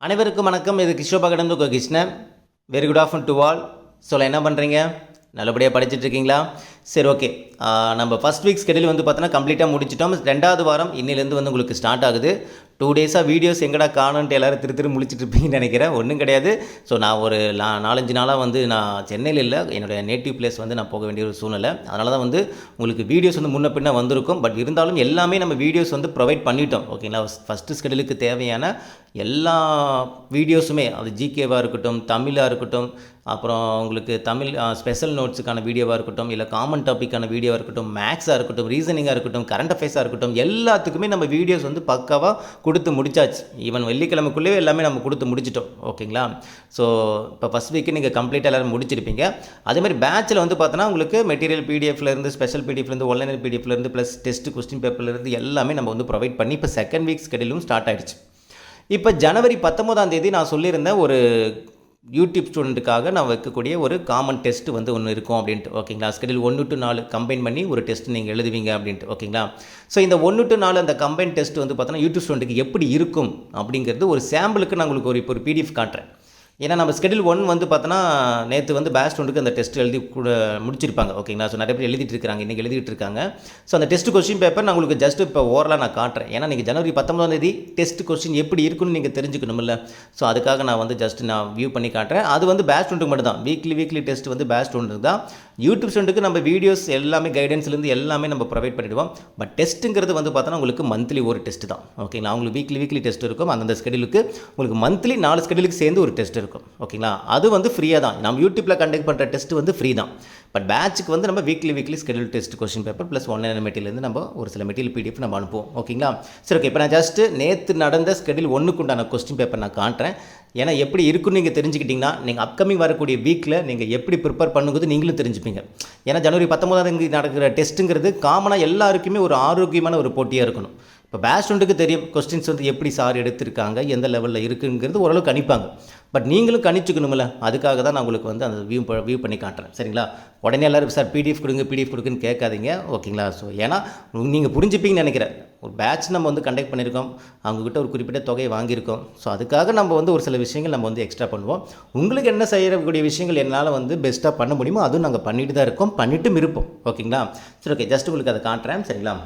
அனைவருக்கும் வணக்கம். இது கிஷோபா கடந்து Krishnan. Very good afternoon to all. என்ன பண்ணுறீங்க? நல்லபடியாக படிச்சுட்டு இருக்கீங்களா? சரி, ஓகே. நம்ம ஃபஸ்ட் வீக் ஸ்கெடியூல் வந்து பார்த்தோன்னா கம்ப்ளீட்டாக முடிச்சிட்டோம். 2வது வாரம் இன்னிலேருந்து வந்து உங்களுக்கு ஸ்டார்ட் ஆகுது. 2 டேஸாக வீடியோஸ் எங்கடா காணுன்ட்டு எல்லோரும் திரு முழிச்சிட்டு இருப்பீங்கன்னு நினைக்கிறேன். ஒன்றும் கிடையாது. ஸோ நான் ஒரு 4-5 நாளாக வந்து நான் சென்னையில் இல்லை, என்னுடைய நேட்டிவ் பிளேஸ் வந்து நான் போக வேண்டிய ஒரு சூழ்நிலை. அதனால தான் வந்து உங்களுக்கு வீடியோஸ் வந்து முன்ன பின்ன வந்திருக்கும். பட் இருந்தாலும் எல்லாமே நம்ம வீடியோஸ் வந்து ப்ரொவைட் பண்ணிட்டோம். ஓகேங்களா? ஃபஸ்ட்டு ஸ்கெடியூலுக்கு தேவையான எல்லா வீடியோஸுமே, அது ஜிகேவாக இருக்கட்டும், தமிழாக இருக்கட்டும், அப்புறம் உங்களுக்கு தமிழ் ஸ்பெஷல் நோட்ஸுக்கான வீடியோவாக இருக்கட்டும், இல்லை காமன் டாப்பிக்கான வீடியோவாக இருக்கட்டும், மேக்ஸாக இருக்கட்டும், ரீசனிங்காக இருக்கட்டும், கரண்ட் அஃபேர்ஸாக இருக்கட்டும், எல்லாத்துக்குமே நம்ம வீடியோஸ் வந்து பக்காவாக கொடுத்து முடிச்சாச்சு. ஈவன் வெள்ளிக்கிழமைக்குள்ளேயே எல்லாமே நம்ம கொடுத்து முடிச்சிட்டோம். ஓகேங்களா? ஸோ இப்போ ஃபஸ்ட் வீக்கு நீங்கள் கம்ப்ளீட்டாக எல்லோரும் முடிச்சிருப்பீங்க. அதேமாதிரி பேட்சில் வந்து பார்த்தோன்னா உங்களுக்கு மெட்டீரியல் பிடிஎஃப்லேருந்து, ஸ்பெஷல் பிடிஎஃப்லேருந்து, ஒன்லைனர் பிடிஎஃப்லேருந்து, ப்ளஸ் டெஸ்ட் கொஸ்டின் பேப்பர்லேருந்து எல்லாமே நம்ம வந்து ப்ரொவைட் பண்ணி இப்போ செகண்ட் வீக் ஸ்கெடியூலும் ஸ்டார்ட் ஆகிடுச்சு. இப்போ ஜனவரி 19ஆம் தேதி நான் சொல்லியிருந்தேன், ஒரு யூடியூப் ஸ்டூடெண்ட்டுக்காக நான் வைக்கக்கூடிய ஒரு காமன் டெஸ்ட் வந்து ஒன்று இருக்கும் அப்படின்ட்டு. ஓகேங்களா? ஸ்கெடியூல் 1 to 4 கம்பைன் பண்ணி ஒரு டெஸ்ட் நீங்கள் எழுதுவீங்க அப்படின்ட்டு. ஓகேங்களா? ஸோ இந்த 1 to 4 அந்த கம்பைன் டெஸ்ட் வந்து பார்த்தோன்னா யூடியூப் ஸ்டூடெண்ட்டுக்கு எப்படி இருக்கும் அப்படிங்கிறது ஒரு சாம்பிளுக்கு நான் உங்களுக்கு ஒரு பிடிஎஃப் காட்டுறேன். ஏன்னா நம்ம ஸ்கெடியூல் 1 வந்து பார்த்தோன்னா நேற்று வந்து பேட்ச் 1க்கு அந்த டெஸ்ட் எழுதி கூட முடிச்சிருப்பாங்க. ஓகேங்களா? ஸோ நிறைய பேர் எழுதிட்டு இருக்காங்க, இன்றைக்கி எழுதிட்டு இருக்காங்க. ஸோ அந்த டெஸ்ட் கொஸ்டின் பேப்பர் நான் உங்களுக்கு ஜஸ்ட் இப்போ ஓரலாக நான் காட்டுறேன். ஏன்னா நீங்கள் ஜனவரி 19ஆம் தேதி டெஸ்ட் கொஸ்டின் எப்படி இருக்குன்னு நீங்கள் தெரிஞ்சுக்கணும்ல. ஸோ அதுக்காக நான் வந்து ஜஸ்ட் நான் வியூ பண்ணி காட்டுறேன். அது வந்து பேட்ச் 1க்கு மட்டும் தான். வீக்லி டெஸ்ட் வந்து பேட்ச் 1க்கு தான். யூடியூப் ஸ்டூடெண்ட்டுக்கு நம்ம வீடியோஸ் எல்லாமே கைடன்ஸ்லேருந்து எல்லாமே நம்ம ப்ரொவைட் பண்ணிவிடுவோம். பட் டெஸ்ட்டுங்கிறது வந்து பார்த்தோன்னா உங்களுக்கு மந்த்லி ஒரு டெஸ்ட் தான். ஓகேங்களா? உங்களுக்கு வீக்லி டெஸ்ட் இருக்கும். அந்தந்த ஸ்கெடியூலுக்கு உங்களுக்கு மந்த்லி 4 ஸ்கெடியூலுக்கு சேர்ந்து ஒரு டெஸ்ட் இருக்கும். ஓகேங்களா? அது வந்து ஃப்ரீயாக தான். நம்ம யூடியூப்பில் கண்டக்ட் பண்ணுற டெஸ்ட் வந்து ஃப்ரீ தான். பட் பேட்சுக்கு வந்து நம்ம weekly schedule test question paper plus one-liner material நம்ம ஒரு சில மெட்டீரியல் பிடிஎஃப் நம்ம அனுப்புவோம். ஓகேங்களா? சரி, ஓகே. இப்போ நான் ஜஸ்ட்டு நேற்று நடந்த ஸ்கெடியூல் 1க்கு உண்டான கொஸ்டின் பேப்பர் நான் காட்டுறேன். ஏன்னா எப்படி இருக்குன்னு நீங்கள் தெரிஞ்சுக்கிட்டிங்கன்னா நீங்கள் அப்கமிங் வரக்கூடிய வீக்கில் நீங்கள் எப்படி ப்ரிப்பேர் பண்ணுங்கிறது நீங்களும் தெரிஞ்சுப்பீங்க. ஏன்னா ஜனவரி 19ஆம் தேதி நடக்கிற டெஸ்ட்டுங்கிறது காமனாக எல்லாருக்குமே ஒரு ஆரோக்கியமான ஒரு போட்டியாக இருக்கணும். இப்போ பேட்ச் 1க்கு தெரியும் கொஸ்டின்ஸ் வந்து எப்படி சார் எடுத்திருக்காங்க, எந்த லெவலில் இருக்குங்கிறது ஓரளவு கணிப்பாங்க. பட் நீங்களும் கணிச்சுக்கணுமில்ல. அதுக்காக தான் நான் உங்களுக்கு வந்து அந்த வியூ பண்ணி காட்டுறேன். சரிங்களா? உடனே எல்லோரும் சார் பிடிஎஃப் கொடுக்குன்னு கேட்காதீங்க. ஓகேங்களா? ஸோ ஏன்னா நீங்கள் புரிஞ்சுப்பீங்கன்னு நினைக்கிறேன். ஒரு பேட்ச் நம்ம வந்து கண்டக்ட் பண்ணியிருக்கோம், அவங்கக்கிட்ட ஒரு குறிப்பிட்ட தொகையை வாங்கியிருக்கோம். ஸோ அதுக்காக நம்ம வந்து ஒரு சில விஷயங்கள் நம்ம வந்து எக்ஸ்ட்ரா பண்ணுவோம். உங்களுக்கு என்ன செய்யக்கூடிய விஷயங்கள் என்னால் வந்து பெஸ்ட்டாக பண்ண முடியுமோ அதுவும் நாங்கள் பண்ணிட்டு தான் இருக்கோம், பண்ணிட்டும் இருப்போம். ஓகேங்களா? சரி, ஓகே. ஜஸ்ட் உங்களுக்கு அதை காட்டுறேன். சரிங்களா?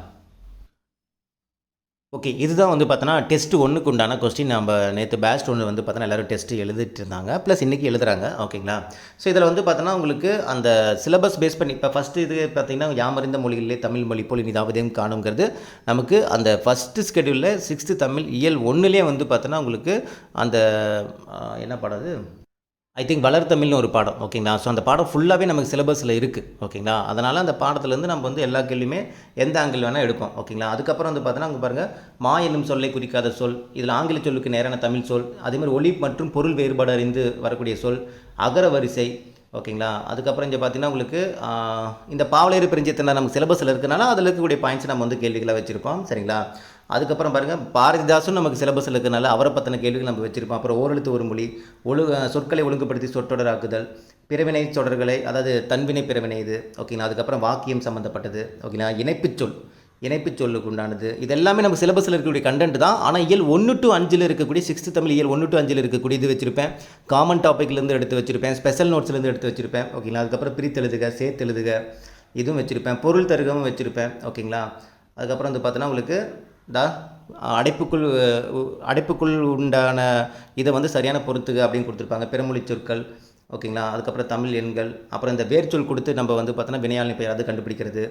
ஓகே. இதுதான் வந்து பார்த்தோன்னா டெஸ்ட் 1க்கு உண்டான கொஸ்டின். நம்ம நேற்று பேட்ச் 1 வந்து பார்த்தோன்னா எல்லோரும் டெஸ்ட்டு எழுதிட்டு இருந்தாங்க, ப்ளஸ் இன்றைக்கி எழுதுறாங்க. ஓகேங்களா? ஸோ இதில் வந்து பார்த்தோன்னா உங்களுக்கு அந்த சிலபஸ் பேஸ் பண்ணி இப்போ ஃபஸ்ட்டு இது பார்த்தீங்கன்னா யாமறிந்த மொழிகளிலே தமிழ் மொழி போல் இனிதாவதையும் காணுங்கிறது நமக்கு அந்த ஃபஸ்ட்டு ஸ்கெடியூலில் 6th தமிழ் இயல் 1லேயே வந்து பார்த்தோன்னா உங்களுக்கு அந்த என்ன பாடம் அது, ஐ திங்க் வளர் தமிழ்னு ஒரு பாடம். ஓகேங்களா? ஸோ அந்த பாடம் ஃபுல்லாகவே நமக்கு சிலபஸில் இருக்குது. ஓகேங்களா? அதனால் அந்த பாடத்துலேருந்து நம்ம வந்து எல்லா கேள்வியுமே எந்த ஆங்கிள் வேணால் எடுப்போம். ஓகேங்களா? அதுக்கப்புறம் வந்து பார்த்தோன்னா அங்கே பாருங்கள், மா என்னும் சொல்லை குறிக்காத சொல், இதில் ஆங்கில சொல்லுக்கு நேரான தமிழ் சொல், அதேமாதிரி ஒலி மற்றும் பொருள் வேறுபாடு அறிந்து வரக்கூடிய சொல், அகர வரிசை. ஓகேங்களா? அதுக்கப்புறம் இங்கே பார்த்தீங்கன்னா உங்களுக்கு இந்த பாவலேறு பிரிஞ்சத்தினர் நமக்கு சிலபஸில் இருக்கிறனால அதில் இருக்கக்கூடிய பாயிண்ட்ஸ் நம்ம வந்து கேள்விகளை வச்சுருப்போம். சரிங்களா? அதுக்கப்புறம் பாருங்கள், பாரதிதாசன் நமக்கு சிலபஸில் இருக்கிறனால அவரை பற்றின கேள்விகள் நம்ம வச்சுருப்போம். அப்புறம் ஓரெழுத்து ஒரு மொழி, சொற்களை ஒழுங்குபடுத்தி சொற்றொடராக்குதல், பிறவினை தொடர்களை, அதாவது தன்வினை பிறவினை இது. ஓகேங்களா? அதுக்கப்புறம் வாக்கியம் சம்மந்தப்பட்டது. ஓகேங்களா? இணைப்புச் சொல்லுக்கு உண்டானது. இது எல்லாமே நம்ம சிலபஸில் இருக்கக்கூடிய கண்டென்ட் தான். ஆனால் இயல் 1 to 5 இருக்கக்கூடிய 6th தமிழ் இயல் 1 to 5 இருக்கக்கூடிய இது வச்சுருப்பேன். காமன் டாப்பிக்லேருந்து எடுத்து வச்சுருப்பேன், ஸ்பெஷல் நோட்ஸ்லேருந்து எடுத்து வச்சுருப்பேன். ஓகேங்களா? அதுக்கப்புறம் பிரித்தெழுதுக, சேர்த்தெழுதுக இதுவும் வச்சுருப்பேன், பொருள் தருகவும் வச்சுருப்பேன். ஓகேங்களா? அதுக்கப்புறம் வந்து பார்த்தோன்னா உங்களுக்கு அடைப்புக்குள் உண்டான இதை வந்து சரியான பொறுத்துக அப்படின்னு கொடுத்துருப்பாங்க. பிறமொழி சொற்கள். ஓகேங்களா? அதுக்கப்புறம் தமிழ் எண்கள், அப்புறம் இந்த வேர்ச்சொல் கொடுத்து நம்ம வந்து பார்த்தோன்னா வினையாளி பெயர் அது கண்டுபிடிக்கிறது.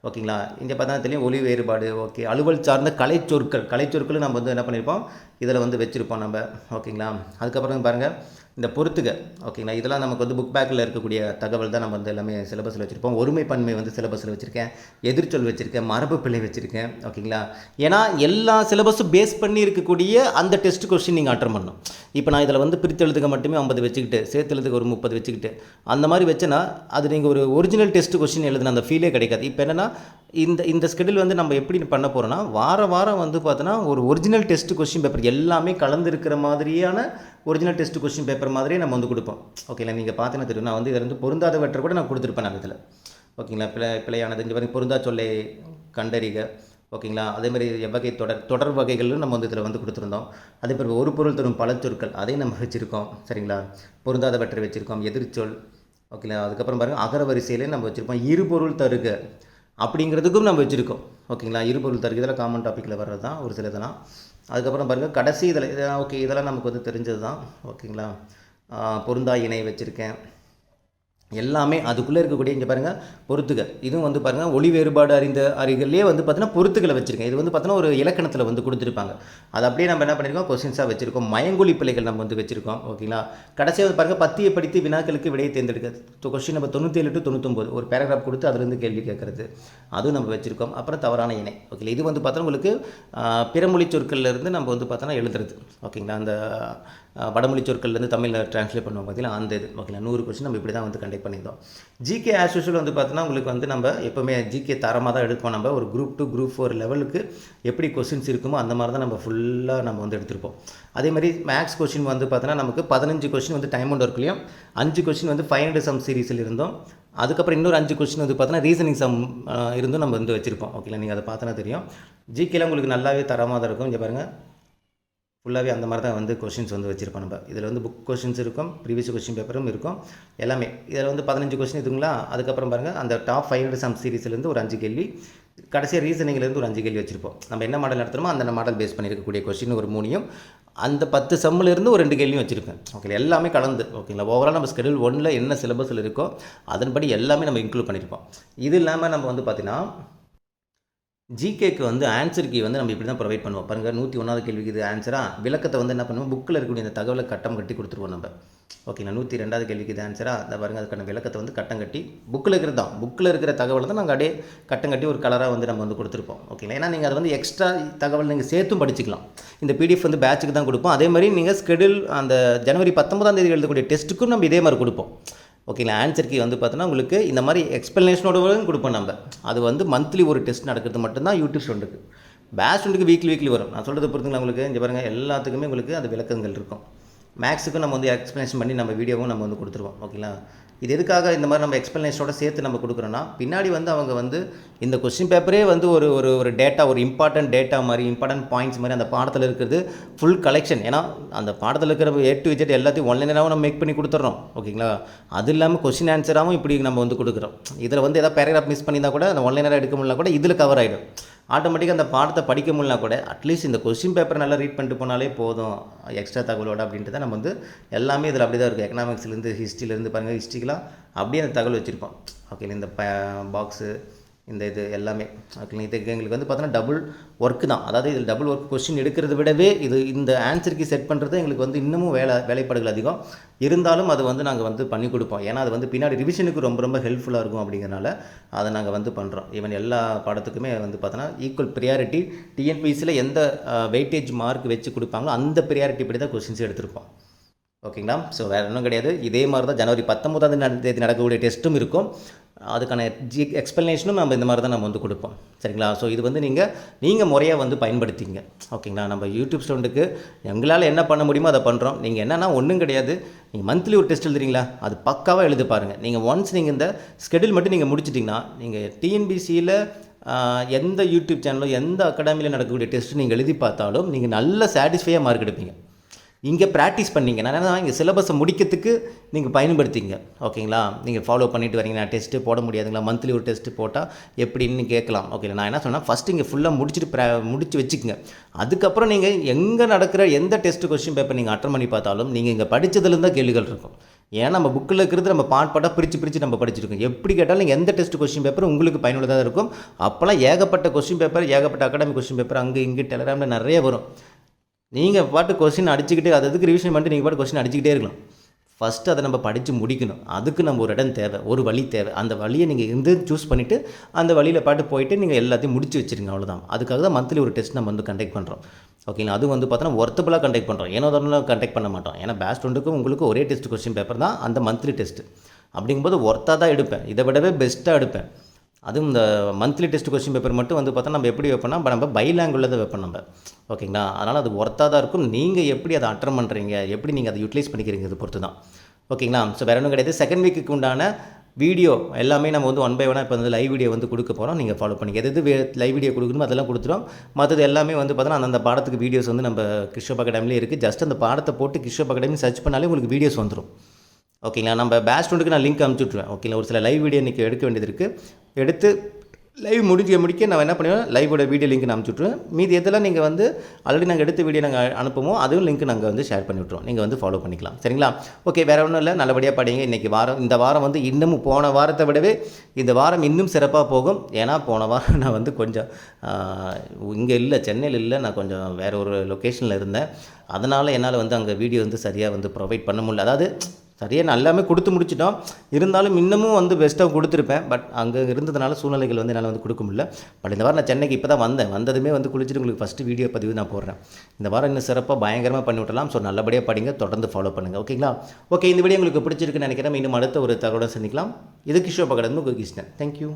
ஓகேங்களா? இங்கே பார்த்தா தெரியும் ஒலி வேறுபாடு. ஓகே. அலுவல் சார்ந்த கலைச்சொற்களும் நம்ம வந்து என்ன பண்ணியிருப்போம், இதில் வந்து வச்சுருப்போம் நம்ம. ஓகேங்களா? அதுக்கப்புறம் பாருங்கள் இந்த பொறுத்துக. ஓகேங்களா? இதெல்லாம் நமக்கு வந்து புக் பேக்கில் இருக்கக்கூடிய தகவல் தான் நம்ம வந்து எல்லாமே சிலபஸில் வச்சுருப்போம். ஒருமைப்பன்மை வந்து சிலபஸில் வச்சுருக்கேன், எதிர்ச்சொல் வச்சுருக்கேன், மரபு பிழை வச்சுருக்கேன். ஓகேங்களா? ஏன்னா எல்லா சிலபஸும் பேஸ் பண்ணி இருக்கக்கூடிய அந்த டெஸ்ட் கொஸ்டின் நீங்கள் அட்டன் பண்ணணும். இப்போ நான் இதில் வந்து பிரித்தெழுதுக மட்டுமே 50 வச்சுக்கிட்டு, சேர்த்தெழுதுக ஒரு 30 வச்சுக்கிட்டு அந்த மாதிரி வச்சேன்னா அது நீங்கள் ஒரு ஒரிஜினல் டெஸ்ட் கொஸ்டின் எழுதுன அந்த ஃபீலே கிடைக்காது. இப்போ என்னென்னா இந்த ஸ்கெடியூல் வந்து நம்ம எப்படி பண்ண போகிறோன்னா வாரம் வந்து பார்த்தோன்னா ஒரு ஒரிஜினல் டெஸ்ட் கொஸ்டின் பேப்பர் எல்லாமே கலந்துருக்கிற மாதிரியான ஒரிஜினல் டெஸ்ட் கொஸ்டின் பேப்பர் மாதிரியே நம்ம வந்து கொடுப்போம். ஓகேங்களா? நீங்கள் பார்த்தீங்கன்னா தெரியும், நான் வந்து இதில் வந்து பொருந்தாதவற்றை கூட நான் கொடுத்துருப்பேன் நான் இதில். ஓகேங்களா? பிழையானது இங்கே வந்து பொருந்தா சொல்லை கண்டறிக, ஓகேங்களா. அதேமாதிரி எவ்வகை தொடர் வகைகளும் நம்ம வந்து இதில் வந்து கொடுத்துருந்தோம். அதே மாதிரி ஒரு பொருள் தரும் பழச்சொற்கள் அதையும் நம்ம வச்சுருக்கோம். சரிங்களா. பொருந்தாதவற்றை வச்சுருக்கோம். எதிர்ச்சொல். ஓகேங்களா. அதுக்கப்புறம் பாருங்கள் அகர வரிசையிலே நம்ம வச்சுருப்போம். இருபொருள் தருக அப்படிங்கிறதுக்கும் நம்ம வச்சுருக்கோம். ஓகேங்களா. இருபொருள் தருக இதெல்லாம் காமன் டாப்பிக்கில் வர்றது தான் ஒரு சில இதெல்லாம். அதுக்கப்புறம் பாருங்கள் கடைசி இதில் ஓகே இதெல்லாம் நமக்கு வந்து தெரிஞ்சது தான். ஓகேங்களா. பொருந்தா இணை வச்சுருக்கேன். எல்லாமே அதுக்குள்ளே இருக்கக்கூடிய இங்கே பாருங்கள் பொறுத்துக. இதுவும் வந்து பாருங்கள் ஒளி வேறுபாடு அறிகளே வந்து பார்த்தீங்கன்னா பொறுத்துகளை வச்சுருக்கேன். இது வந்து பார்த்தீங்கன்னா ஒரு இலக்கணத்தில் வந்து கொடுத்துருப்பாங்க. அது அப்படியே நம்ம என்ன பண்ணியிருக்கோம் கொஸ்டின்ஸாக வச்சுருக்கோம். மயங்கொலி பிழைகள் நம்ம வந்து வச்சுருக்கோம். ஓகேங்களா. கடைசியாக பாருங்கள் பத்தியை படித்து வினாக்களுக்கு விடையை தேர்ந்தெடுக்க கொஸ்டின் நம்ம 97 to 99 ஒரு பேராகிராஃப் கொடுத்து அதுலேருந்து கேள்வி கேட்குறது அதுவும் நம்ம வச்சுருக்கோம். அப்புறம் தவறான இணை. ஓகே இது வந்து பார்த்தோன்னா உங்களுக்கு பிறமொழி சொற்கள்லேருந்து நம்ம வந்து பார்த்தோன்னா எழுதுறது. ஓகேங்களா. அந்த வடமொழி சொற்கள்லேருந்து தமிழில் ட்ரான்ஸ்லேட் பண்ணுவோம் பார்த்தீங்கன்னா அந்த இது. ஓகேங்களா. 100 கொஸ்டின் நம்ம இப்படி தான் வந்து கண்டக்ட் பண்ணியிருந்தோம். ஜிகே ஆஸ் யூஷுவல் வந்து பார்த்தோன்னா உங்களுக்கு வந்து நம்ம எப்போவுமே ஜிகே தரமாக தான் எடுப்போம். நம்ம ஒரு குரூப் 2 குரூப் 4 லெவலுக்கு எப்படி கொஸ்டின்ஸ் இருக்குமோ அந்த மாதிரி தான் நம்ம ஃபுல்லாக நம்ம வந்து எடுத்திருப்போம். அதே மாதிரி மேக்ஸ் கொஸ்டின் வந்து பார்த்தோன்னா நமக்கு 15 கொஸ்டின் வந்து டைம் அண்ட் ஒர்க்லையும் 5 கொஸ்டின் வந்து 500 சம் சீரீஸில் இருந்தோம். அதுக்கப்புறம் இன்னொரு 5 கொஸ்டின் வந்து பார்த்தோன்னா ரீசனிங் சம் இருந்தும் நம்ம வந்து வச்சுருப்போம். ஓகேங்களா. நீங்கள் அதை பார்த்தோன்னா தெரியும். ஜிகேலாம் உங்களுக்கு நல்லாவே தரமாக தான் இருக்கும். இங்கே பாருங்கள் ஃபுல்லாகவே அந்த மாதிரி தான் வந்து கொஸ்டின்ஸ் வந்து வச்சுருப்போம். நம்ம இதில் வந்து புக் கொஸ்டின்ஸ் இருக்கும், ப்ரீவியஸ் கொஸ்டின் பேப்பரும் இருக்கும் எல்லாமே. இதில் வந்து 15 கொஸ்டின் இருக்குங்களா. அதுக்கப்புறம் பாருங்கள் அந்த டாப் 500 சம் சீரீஸ்லேருந்து ஒரு 5 கேள்வி, கடைசியாக ரீசனிங்லேருந்து ஒரு 5 கேள்வி வச்சுருப்போம். நம்ம என்ன மாடல் நடத்துகிறோமோ அந்த மாடல் பேஸ் பண்ணியிருக்கக்கூடிய கொஸ்டின் ஒரு 3யும் அந்த 10 சம்மிலேருந்து ஒரு 2 கேள்வியும் வச்சுருப்பேன். ஓகே எல்லாமே கலந்து. ஓகேங்களா. ஓவரால் நம்ம ஸ்கெடியூல் 1ல் என்ன சிலபஸில் இருக்கோ அதன்படி எல்லாமே நம்ம இன்க்ளூட் பண்ணியிருப்போம். இது இல்லாமல் நம்ம வந்து பார்த்திங்கன்னா ஜிகேக்கு வந்து ஆன்சர் கீ வந்து நம்ம இப்படி தான் ப்ரொவைட் பண்ணுவோம். பாருங்கள் 101வது கேள்விக்கு இது ஆன்சராக விளக்கத்தை வந்து என்ன பண்ணுவோம் புக்கில் இருக்கக்கூடிய இந்த தகவலை கட்டம் கட்டி கொடுத்துருவோம் நம்ம. ஓகேங்களா. 102வது கேள்விக்கு இது ஆன்சராக அதை பாருங்கள் அதுக்கான விளக்கத்தை வந்து கட்டம் கட்டி புக்கில் இருக்கிறது தான் புக்கில் இருக்கிற தகவலை தான் நாங்கள் அப்படியே கட்டம் கட்டி ஒரு கலராக வந்து நம்ம வந்து கொடுத்துருப்போம். ஓகேங்களா. ஏன்னா நீங்கள் அதை வந்து எக்ஸ்ட்ரா தகவல் நீங்கள் சேர்த்தும் படிச்சிக்கலாம். இந்த பிடிஎஃப் வந்து பேட்சுக்கு தான் கொடுப்போம். அதே மாதிரி நீங்கள் ஸ்கெடியூல் அந்த ஜனவரி 19ஆம் தேதி எழுதக்கூடிய டெஸ்ட்டுக்கும் நம்ம இதே மாதிரி கொடுப்போம். ஓகேங்களா. ஆன்சர் கீ வந்து பார்த்தோன்னா உங்களுக்கு இந்த மாதிரி எக்ஸ்ப்ளனேஷனோடவும் கொடுப்போம் நம்ம. அது வந்து மந்த்லி ஒரு டெஸ்ட் நடக்கிறது மட்டும்தான் யூடியூப் ஸ்டூடெண்ட்டுக்கு. பேட்ச் ஸ்டூடெண்ட்டுக்கு வீக்லி வரும். நான் சொல்கிறது பொறுத்துங்களா உங்களுக்கு. இங்கே பாருங்கள் எல்லாத்துக்குமே உங்களுக்கு அந்த விளக்கங்கள் இருக்கும். மேக்ஸுக்கும் நம்ம வந்து எக்ஸ்ப்ளனேஷன் பண்ணி நம்ம வீடியோவும் நம்ம வந்து கொடுத்துருவோம். ஓகேங்களா. இது எதுக்காக இந்த மாதிரி நம்ம எக்ஸ்ப்ளனேஷனோட சேர்த்து நம்ம கொடுக்குறோன்னா பின்னாடி வந்து அவங்க வந்து இந்த கொஸ்டின் பேப்பரே வந்து ஒரு ஒரு டேட்டா ஒரு இம்பார்ட்டன்ட் டேட்டா மாதிரி இம்பார்ட்டன்ட் பாயிண்ட்ஸ் மாதிரி அந்த பாடத்தில் இருக்கிறது ஃபுல் கலெக்ஷன். ஏன்னா அந்த பாடத்தில் இருக்கிற A to Z எல்லாத்தையும் ஒன்லைனராகவும் நம்ம மேக் பண்ணி கொடுத்துட்றோம். ஓகேங்களா. அது இல்லாமல் கொஸ்டின் ஆன்சராகவும் இப்படி நம்ம வந்து கொடுக்குறோம். இதில் வந்து எதாவது பேராகிராஃப் மிஸ் பண்ணியிருந்தால் கூட அந்த ஒன்லைனராக எடுக்க முடியல கூட இதில் கவர் ஆகிடும். ஆட்டோமேட்டிக்காக அந்த பாடத்தை படிக்க முடியலனா கூட அட்லீஸ்ட் இந்த கொஸ்டின் பேப்பர் நல்லா ரீட் பண்ணிட்டு போனாலே போதும் எக்ஸ்ட்ரா தகவலோட அப்படின்ட்டு தான் நம்ம வந்து எல்லாமே இதில் அப்படி தான் இருக்குது. எக்கனாமிக்ஸ்லேருந்து ஹிஸ்ட்ரியிலேருந்து பாருங்கள் ஹிஸ்ட்ரிக்கெலாம் அப்படியே அந்த தகவல் வச்சுருப்போம். ஓகே இந்த பாக்ஸு இந்த இது எல்லாமே. ஓகே இதுக்கு எங்களுக்கு வந்து பார்த்தோன்னா டபுள் ஒர்க்கு தான். அதாவது இதில் டபுள் ஒர்க் கொஸ்டின் எடுக்கிறத விடவே இது இந்த ஆன்சருக்கு செட் பண்ணுறது எங்களுக்கு வந்து இன்னமும் வேலைப்பாடுகள் அதிகம் இருந்தாலும் அது வந்து நாங்கள் வந்து பண்ணி கொடுப்போம். ஏன்னா அது வந்து பின்னாடி ரிவிஷனுக்கு ரொம்ப ஹெல்ப்ஃபுல்லாக இருக்கும். அப்படிங்கிறனால அதை நாங்கள் வந்து பண்ணுறோம். ஈவன் எல்லா பாடத்துக்குமே வந்து பார்த்தோன்னா ஈக்குவல் ப்ரியாரிட்டி டிஎன்பிசியில் எந்த வெயிட்டேஜ் மார்க் வச்சு கொடுப்பாங்களோ அந்த ப்ரியாரிட்டி படி தான் கொஸ்டின்ஸ் எடுத்திருப்போம். ஓகேங்களா. ஸோ வேறு ஒன்றும் கிடையாது. இதே மாதிரி தான் ஜனவரி 19ஆம் தேதி நடக்கக்கூடிய டெஸ்ட்டும் இருக்கும். அதுக்கான எக்ஸ்ப்ளனேஷனும் நம்ம இந்த மாதிரி தான் நம்ம வந்து கொடுப்போம். சரிங்களா. ஸோ இது வந்து நீங்கள் முறையாக வந்து பயன்படுத்திங்க. ஓகேங்களா. நம்ம யூடியூப் ஸ்டூடெண்ட்டுக்கு எங்களால் என்ன பண்ண முடியுமோ அதை பண்ணுறோம். நீங்கள் என்னென்னா ஒன்றும் கிடையாது. நீங்கள் மந்த்லி ஒரு டெஸ்ட் எழுதுறீங்களா அது பக்காவாக எழுதி பாருங்கள். நீங்கள் ஒன்ஸ் நீங்கள் இந்த ஸ்கெடியூல் மட்டும் நீங்கள் முடிச்சிட்டிங்கன்னா நீங்கள் டிஎன்பிசியில் எந்த யூடியூப் சேனலோ எந்த அகாடமியில் நடக்கக்கூடிய டெஸ்ட்டு நீங்கள் எழுதி பார்த்தாலும் நீங்கள் நல்ல சாட்டிஸ்ஃபையாக மார்க் எடுப்பீங்க. இங்கே ப்ராக்டிஸ் பண்ணிங்க. நான் என்ன இங்கே சிலபஸை முடிக்கிறதுக்கு நீங்கள் பயன்படுத்திங்க. ஓகேங்களா. நீங்கள் ஃபாலோ பண்ணிட்டு வரீங்க. நான் டெஸ்ட்டு போட முடியாதுங்களா மந்த்லி ஒரு டெஸ்ட்டு போட்டால் எப்படின்னு கேட்கலாம். ஓகே நான் என்ன சொன்னால் ஃபஸ்ட்டு இங்கே ஃபுல்லாக முடிச்சு வச்சுக்கோங்க. அதுக்கப்புறம் நீங்கள் எங்கே நடக்கிற எந்த டெஸ்ட்டு கொஸ்டின் பேப்பர் நீங்கள் அட்டன் பண்ணி பார்த்தாலும் நீங்கள் இங்கே படித்ததுலேருந்து தான் கேள்விகள் இருக்கும். ஏன்னா நம்ம புக்கில் இருக்கிறது நம்ம பாட்டாக பிரித்து நம்ம படிச்சிருக்கோம். எப்படி கேட்டாலும் நீங்கள் எந்த டெஸ்ட் கொஸ்டின் பேப்பர் உங்களுக்கு பயனுள்ளதாக இருக்கும். அப்போல்லாம் ஏகப்பட்ட கொஸ்டின் பேப்பர் ஏகப்பட்ட அகாடமிக் கொஸ்டின் பேப்பர் அங்கே இங்கே டெலகிராமில் நிறைய வரும். நீங்கள் பாட்டு கொஸ்டின் அடிச்சுக்கிட்டே அதுக்கு ரிவிஷன் பண்ணிட்டு நீங்கள் பாட்டு கொஸ்டின் அடிச்சுக்கிட்டே இருக்கலாம். ஃபஸ்ட்டு அதை நம்ம படித்து முடிக்கணும். அதுக்கு நம்ம ஒரு இடம் தேவை, ஒரு வழி தேவை. அந்த வழியை நீங்கள் இருந்து சூஸ் பண்ணிவிட்டு அந்த வழியில் பாட்டு போயிட்டு நீங்கள் எல்லாத்தையும் முடிச்சு வச்சுருங்க. அவ்வளோதான். அதுக்காக தான் மந்த்லி ஒரு டெஸ்ட் நம்ம வந்து கண்டக்ட் பண்ணுறோம். ஓகேங்களா. அது வந்து பார்த்தோன்னா ஒர்த்தபுளாக கண்டக்ட் பண்ணுறோம். ஏனோ தானே கண்டக்ட் பண்ண மாட்டோம். ஏன்னா பேட்ச் 2க்கும் உங்களுக்கு ஒரே டெஸ்ட் கொஸ்டின் பேப்பர் தான் அந்த மந்த்லி டெஸ்ட்டு. அப்படிங்கும்போது ஒர்த்தாக தான் எடுப்பேன். இதை விடவே பெஸ்ட்டாக எடுப்பேன். அதுவும் இந்த மந்த்லி டெஸ்ட் கொஸ்டின் பேப்பர் மட்டும் வந்து பார்த்தா நம்ம எப்படி வைப்போம்னா நம்ம பைலாங்குள்ள தான் வைப்போம் நம்ம. ஓகேங்களா. அதனால் அது ஒர்த்தாக தான் இருக்கும். நீங்கள் எப்படி அதை அட்டன் பண்ணுறீங்க எப்படி நீங்கள் அதை யூட்டிலைஸ் பண்ணிக்கிறீங்க இது பொறுத்து தான். ஓகேங்களா. ஸோ வேறு ஒன்றும் கிடையாது. செகண்ட் வீக்குக்கு உண்டான வீடியோ எல்லாமே நம்ம வந்து ஒன் பை ஒன்னாக இப்போ வந்து லைவ் வீடியோ வந்து கொடுக்க போகிறோம். நீங்கள் ஃபாலோ பண்ணிக்க எது லைவ் வீடியோ கொடுக்கணுமோ அதெல்லாம் கொடுத்துரும். மற்றது எல்லாமே வந்து பார்த்தீங்கன்னா அந்த பாடத்துக்கு வீடியோஸ் வந்து நம்ம கிறிஸ்டோப் அகாடமிலே இருக்குது. ஜஸ்ட் அந்த பாடத்தை போட்டு கிறிஸ்டோப் அகாடமி சர்ச் பண்ணாலே உங்களுக்கு வீடியோஸ் வந்துடும். ஓகேங்களா? நம்ம பேட்ச் ஸ்டூடெண்ட்டுக்கு நான் லிங்க் அனுப்பிச்சுட்ருவேன். ஓகேங்களா? ஒரு சில லைவ் வீடியோ இன்றைக்கி எடுக்க வேண்டியது இருக்குது. எடுத்து லைவ் முடிக்க நான் என்ன பண்ணுவேன், லைவோட வீடியோ லிங்க் நான் அனுப்பிச்சுட்ருவேன். மீதி எதெல்லாம் நீங்கள் வந்து ஆல்ரெடி நாங்கள் எடுத்த வீடியோ நாங்கள் அனுப்புவோம், அதுவும் லிங்க் நாங்கள் வந்து ஷேர் பண்ணி விட்ருவோம். நீங்கள் வந்து ஃபாலோ பண்ணிக்கலாம். சரிங்களா? ஓகே, வேறு ஒன்றும் இல்லை. நல்லபடியாக படிங்க. இன்றைக்கி இந்த வாரம் வந்து இன்னமும் போன வாரத்தை விடவே இந்த வாரம் இன்னும் சிறப்பாக போகும். ஏன்னா போன வாரம் நான் வந்து கொஞ்சம் இங்கே இல்லை, சென்னையில் இல்லை, நான் கொஞ்சம் வேறு ஒரு லொக்கேஷனில் இருந்தேன். அதனால் என்னால் வந்து அங்கே வீடியோ வந்து சரியாக வந்து ப்ரொவைட் பண்ண முடியல. அதாவது சரியாக நான் எல்லாமே கொடுத்து முடிச்சிட்டோம். இருந்தாலும் இன்னமும் வந்து பெஸ்ட்டாக கொடுத்துருப்பேன். பட் அங்கே இருந்ததுனால சூழ்நிலைகள் வந்து என்னால் வந்து கொடுக்க முடியல. பட் இந்த வாரம் நான் சென்னைக்கு இப்போ தான் வந்ததுமே வந்து குளிச்சுட்டு உங்களுக்கு ஃபஸ்ட்டு வீடியோ பதிவு நான் போடுறேன். இந்த வாரம் இன்னும் சிறப்பாக பயங்கரமாக பண்ணி விட்டலாம். ஸோ நல்லபடியாக படிங்க, தொடர்ந்து ஃபாலோ பண்ணுங்கள். ஓகேங்களா? ஓகே, இந்த வீடியோ உங்களுக்கு பிடிச்சிருக்குன்னு நினைக்கிறேன். இன்னும் அடுத்த ஒரு தகவலை சந்திக்கலாம். இது கிஷோப் அகாடமி, உங்கள் கிருஷ்ணன். தேங்க்யூ.